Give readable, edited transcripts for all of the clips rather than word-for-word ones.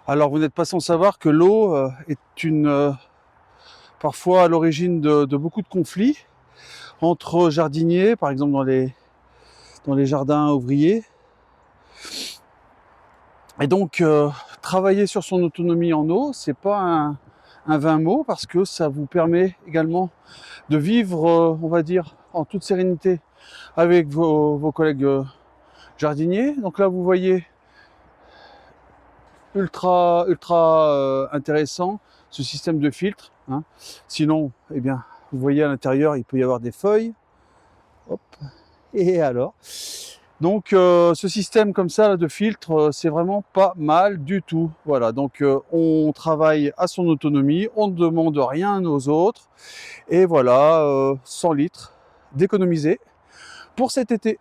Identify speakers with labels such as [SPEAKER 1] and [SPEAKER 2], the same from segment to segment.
[SPEAKER 1] Alors vous n'êtes pas sans savoir que l'eau est parfois à l'origine de beaucoup de conflits entre jardiniers, par exemple dans les jardins ouvriers. Et donc travailler sur son autonomie en eau, c'est pas un vain mot, parce que ça vous permet également de vivre, on va dire, en toute sérénité avec vos collègues jardiniers. Donc là vous voyez, ultra intéressant ce système de filtre, hein. Sinon, eh bien, vous voyez à l'intérieur, il peut y avoir des feuilles. Hop. Et alors, donc ce système comme ça là, de filtre, c'est vraiment pas mal du tout. Voilà, donc on travaille à son autonomie, on ne demande rien aux autres, et voilà, 100 litres d'économiser pour cet été.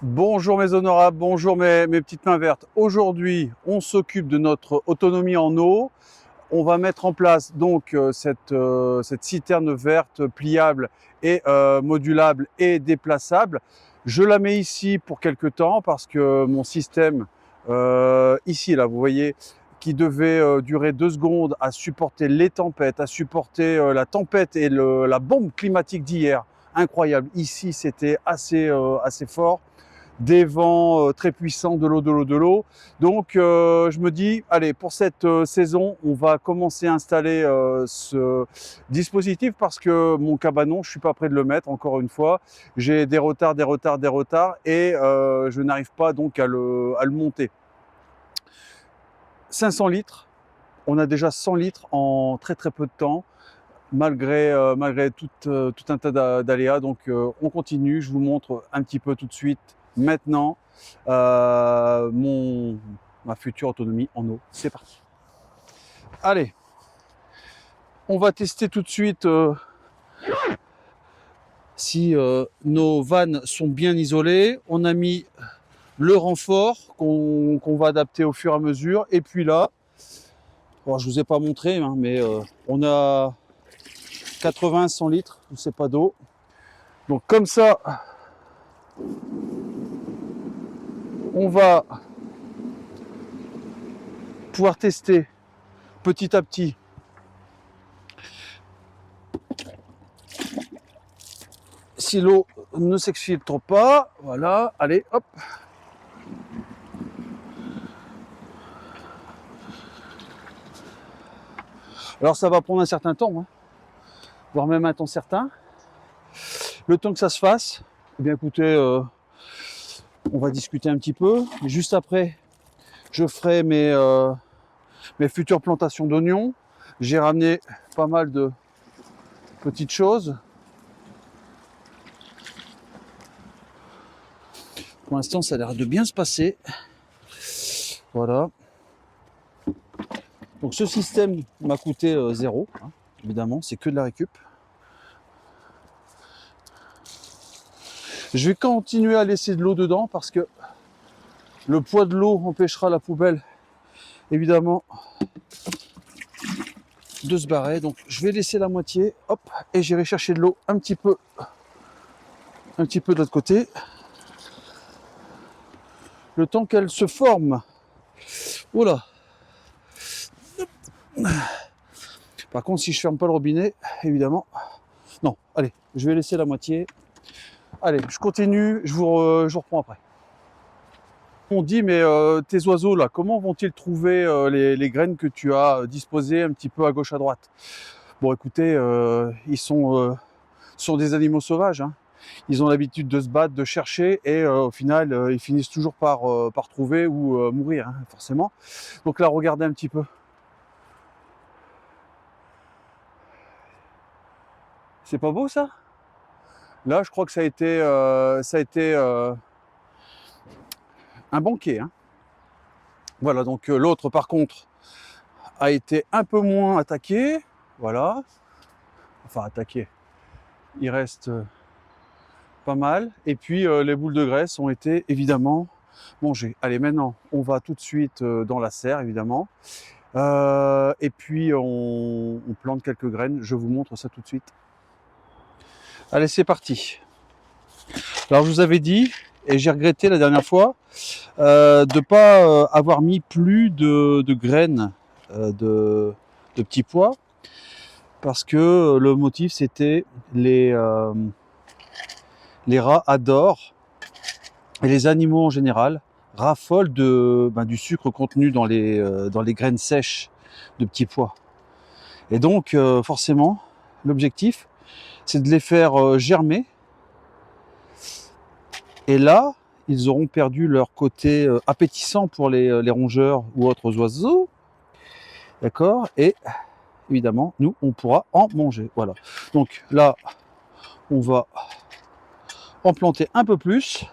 [SPEAKER 1] Bonjour mes honorables, bonjour mes petites mains vertes. Aujourd'hui, on s'occupe de notre autonomie en eau. On va mettre en place donc cette citerne verte pliable et modulable et déplaçable. Je la mets ici pour quelque temps parce que mon système, ici là, vous voyez, qui devait durer 2 secondes, à supporter les tempêtes, à supporter la tempête et la bombe climatique d'hier. Incroyable. Ici, c'était assez fort. Des vents très puissants, de l'eau. Donc je me dis, allez, pour cette saison, on va commencer à installer ce dispositif, parce que mon cabanon, je suis pas prêt de le mettre, encore une fois. J'ai des retards, et je n'arrive pas donc à le monter. 500 litres, on a déjà 100 litres en très peu de temps, malgré tout un tas d'aléas. Donc on continue, je vous montre un petit peu tout de suite maintenant ma future autonomie en eau. C'est parti. Allez, on va tester tout de suite si nos vannes sont bien isolées. On a mis le renfort qu'on va adapter au fur et à mesure. Et puis là, bon, je vous ai pas montré, hein, mais on a 80-100 litres, c'est pas d'eau. Donc comme ça, on va pouvoir tester petit à petit si l'eau ne s'exfiltre pas. Voilà, allez, hop. Alors ça va prendre un certain temps, hein, voire même un temps certain. Le temps que ça se fasse, eh bien écoutez, on va discuter un petit peu. Juste après, je ferai mes futures plantations d'oignons. J'ai ramené pas mal de petites choses. Pour l'instant, ça a l'air de bien se passer. Voilà. Donc ce système m'a coûté 0, hein, évidemment, c'est que de la récup. Je vais continuer à laisser de l'eau dedans, parce que le poids de l'eau empêchera la poubelle, évidemment, de se barrer. Donc je vais laisser la moitié, hop, et j'irai chercher de l'eau un petit peu de l'autre côté, le temps qu'elle se forme. Oula. Par contre, si je ferme pas le robinet, évidemment, non. Allez, je vais laisser la moitié. Allez, je continue, je vous reprends après. On dit, mais tes oiseaux là, comment vont-ils trouver les graines que tu as disposées un petit peu à gauche à droite? Bon, écoutez, ils sont des animaux sauvages, hein. Ils ont l'habitude de se battre, de chercher, et au final, ils finissent toujours par trouver ou mourir, hein, forcément. Donc là, regardez un petit peu. C'est pas beau ça? Là, je crois que ça a été un banquet, hein. Voilà, donc l'autre, par contre, a été un peu moins attaqué. Voilà. Enfin, attaqué. Il reste pas mal. Et puis, les boules de graisse ont été évidemment mangées. Allez, maintenant, on va tout de suite dans la serre, évidemment. Et puis, on plante quelques graines. Je vous montre ça tout de suite. Allez, c'est parti. Alors je vous avais dit, et j'ai regretté la dernière fois, de ne pas avoir mis plus de graines de petits pois, parce que le motif c'était les rats adorent, et les animaux en général raffolent du sucre contenu dans les graines sèches de petits pois. Et donc forcément, l'objectif c'est de les faire germer, et là ils auront perdu leur côté appétissant pour les rongeurs ou autres oiseaux, d'accord, et évidemment nous on pourra en manger. Voilà, donc là on va en planter un peu plus,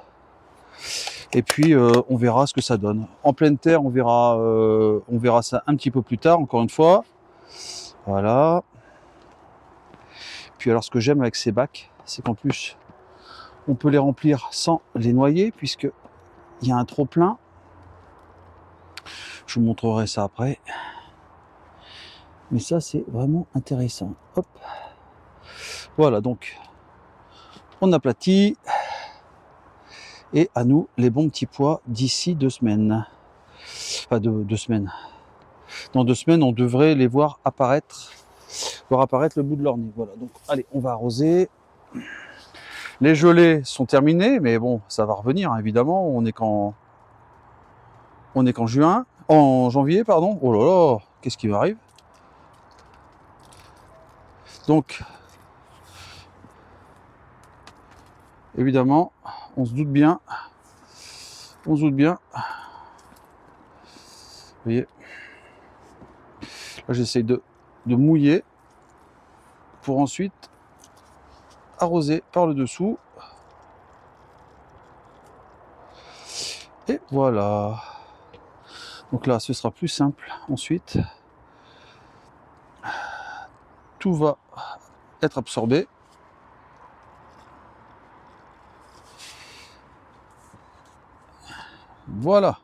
[SPEAKER 1] et puis on verra ce que ça donne. En pleine terre on verra ça un petit peu plus tard, encore une fois. Voilà. Puis alors ce que j'aime avec ces bacs, c'est qu'en plus on peut les remplir sans les noyer, puisque il y a un trop plein. Je vous montrerai ça après. Mais ça c'est vraiment intéressant. Hop. Voilà, donc on aplatit. Et à nous les bons petits pois d'ici 2 semaines. Enfin 2 semaines. Dans 2 semaines on devrait les voir apparaître le bout de leur nez. Voilà, donc allez, on va arroser. Les gelées sont terminées, mais bon, ça va revenir, hein, évidemment. On est qu'en juin, en janvier, pardon. Oh là là, qu'est-ce qui m'arrive? Donc, évidemment, on se doute bien. Vous voyez, là j'essaye de mouiller pour ensuite arroser par le dessous. Et voilà. Donc là, ce sera plus simple. Ensuite, tout va être absorbé. Voilà.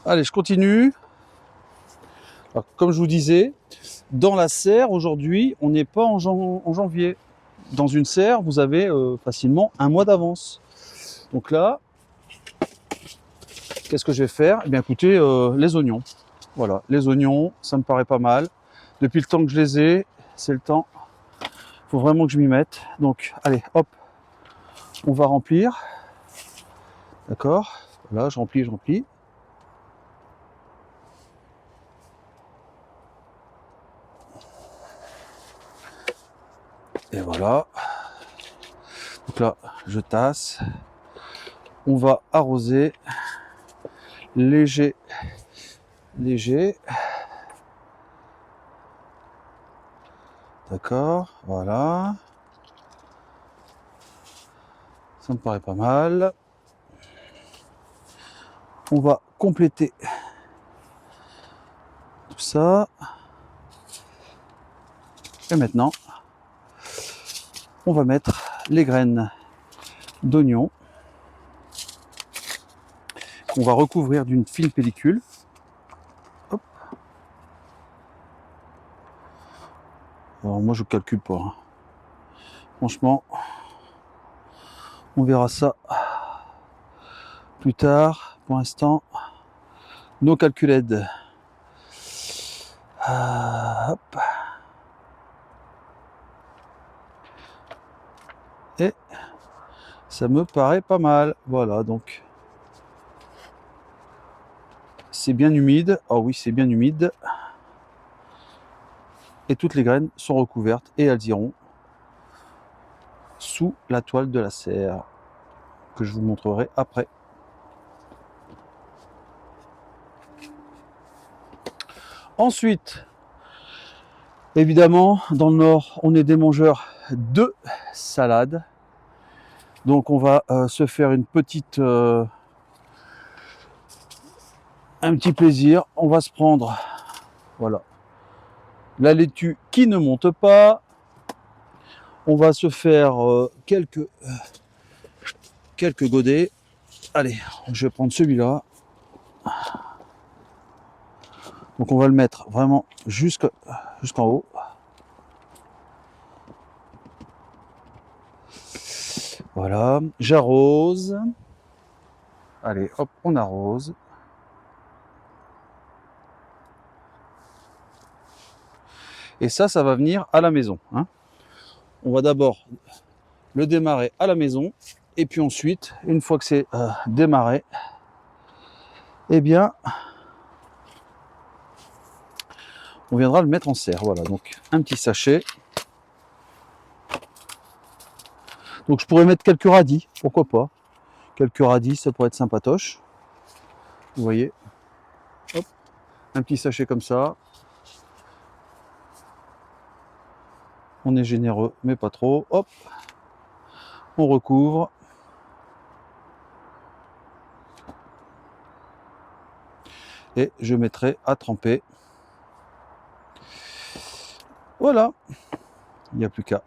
[SPEAKER 1] Allez, je continue. Alors, comme je vous disais, dans la serre, aujourd'hui, on n'est pas en janvier. Dans une serre, vous avez facilement un mois d'avance. Donc là, qu'est-ce que je vais faire? Eh bien, écoutez, les oignons. Voilà, les oignons, ça me paraît pas mal. Depuis le temps que je les ai, c'est le temps. Il faut vraiment que je m'y mette. Donc, allez, hop, on va remplir. D'accord? Voilà, je remplis. Et voilà. Donc là, je tasse. On va arroser. Léger. D'accord, voilà. Ça me paraît pas mal. On va compléter tout ça. Et maintenant, on va mettre les graines d'oignon qu'on va recouvrir d'une fine pellicule. Hop. Alors moi je calcule pas, hein. Franchement, on verra ça plus tard. Pour l'instant, no calculed. Hop. Et ça me paraît pas mal. Voilà, donc c'est bien humide. Oh oui, c'est bien humide. Et toutes les graines sont recouvertes et elles iront sous la toile de la serre que je vous montrerai après. Ensuite, évidemment, dans le Nord, on est des mangeurs de salade. Donc on va se faire une petite, un petit plaisir. On va se prendre, voilà, la laitue qui ne monte pas. On va se faire quelques godets. Allez, je vais prendre celui-là. Donc on va le mettre vraiment jusqu'en haut. Voilà, j'arrose. Allez, hop, on arrose. Et ça va venir à la maison, hein. On va d'abord le démarrer à la maison. Et puis ensuite, une fois que c'est démarré, eh bien, on viendra le mettre en serre. Voilà, donc un petit sachet. Donc je pourrais mettre quelques radis, pourquoi pas. Quelques radis, ça pourrait être sympatoche. Vous voyez, hop, un petit sachet comme ça. On est généreux, mais pas trop. Hop, on recouvre. Et je mettrai à tremper. Voilà, il n'y a plus qu'à.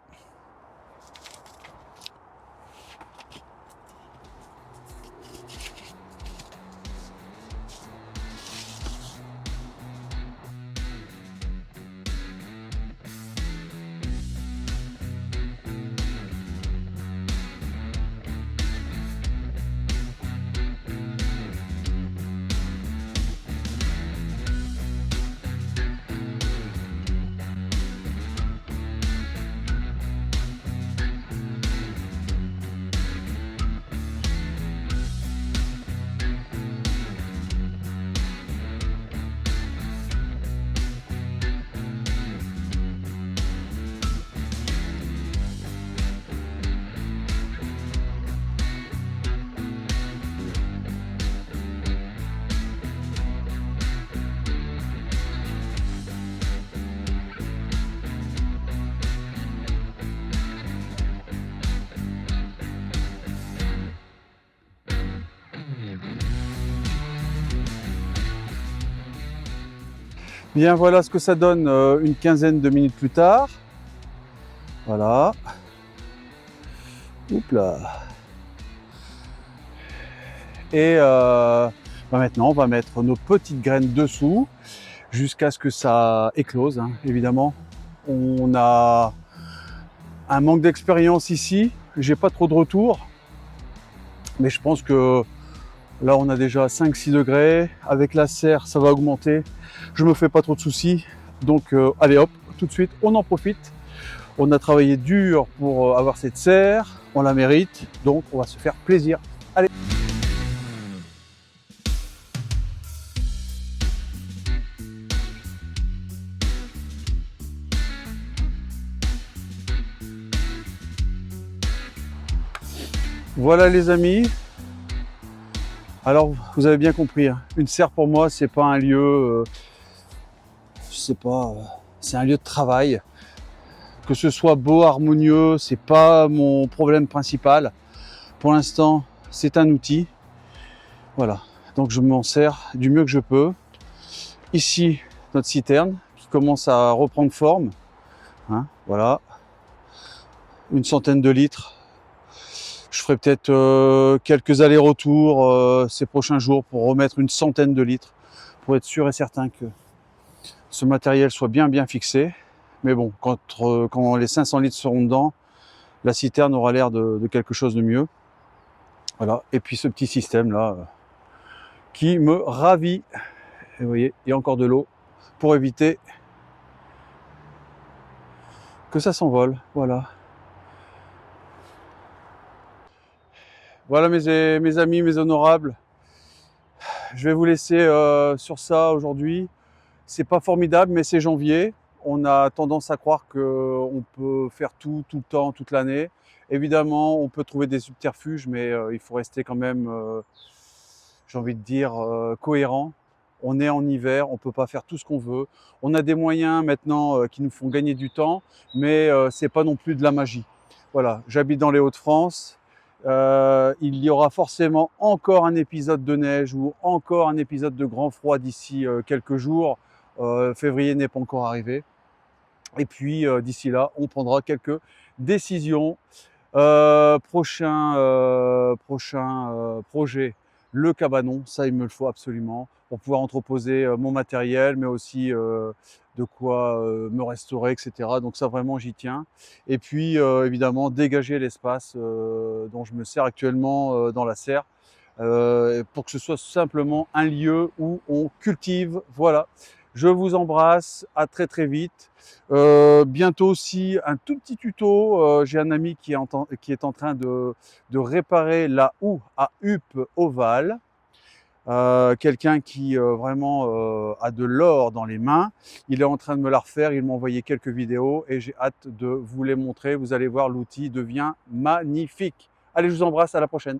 [SPEAKER 1] Bien, voilà ce que ça donne une quinzaine de minutes plus tard. Voilà. Oups là. Et maintenant, on va mettre nos petites graines dessous jusqu'à ce que ça éclose, hein, évidemment. On a un manque d'expérience ici. J'ai pas trop de retour. Mais je pense que là, on a déjà 5-6 degrés. Avec la serre, ça va augmenter. Je me fais pas trop de soucis. Donc, allez hop, tout de suite, on en profite. On a travaillé dur pour avoir cette serre. On la mérite. Donc, on va se faire plaisir. Allez. Voilà les amis. Alors vous avez bien compris, hein, une serre pour moi c'est pas un lieu, je sais pas, c'est un lieu de travail. Que ce soit beau, harmonieux, c'est pas mon problème principal. Pour l'instant, c'est un outil. Voilà, donc je m'en sers du mieux que je peux. Ici, notre citerne qui commence à reprendre forme. Hein, voilà, une centaine de litres. Je ferai peut-être quelques allers-retours ces prochains jours pour remettre une centaine de litres pour être sûr et certain que ce matériel soit bien fixé. Mais bon, quand les 500 litres seront dedans, la citerne aura l'air de quelque chose de mieux. Voilà. Et puis ce petit système là qui me ravit. Et vous voyez, il y a encore de l'eau pour éviter que ça s'envole. Voilà. Voilà mes amis, mes honorables. Je vais vous laisser sur ça aujourd'hui. C'est pas formidable, mais c'est janvier. On a tendance à croire qu'on peut faire tout le temps, toute l'année. Évidemment, on peut trouver des subterfuges, mais il faut rester quand même, j'ai envie de dire, cohérent. On est en hiver, on ne peut pas faire tout ce qu'on veut. On a des moyens maintenant qui nous font gagner du temps, mais ce n'est pas non plus de la magie. Voilà, j'habite dans les Hauts-de-France. Il y aura forcément encore un épisode de neige ou encore un épisode de grand froid d'ici quelques jours. Février n'est pas encore arrivé. Et puis d'ici là, on prendra quelques décisions. Prochain projet, le cabanon, ça il me le faut absolument. pour pouvoir entreposer mon matériel, mais aussi de quoi me restaurer, etc. Donc ça vraiment j'y tiens. Et puis évidemment dégager l'espace dont je me sers actuellement dans la serre pour que ce soit simplement un lieu où on cultive. Voilà. Je vous embrasse, à très très vite. Bientôt aussi un tout petit tuto. J'ai un ami qui est en train de réparer la houe à huppe ovale. Quelqu'un qui vraiment a de l'or dans les mains. Il est en train de me la refaire, il m'a envoyé quelques vidéos et j'ai hâte de vous les montrer. Vous allez voir, l'outil devient magnifique. Allez, je vous embrasse, à la prochaine.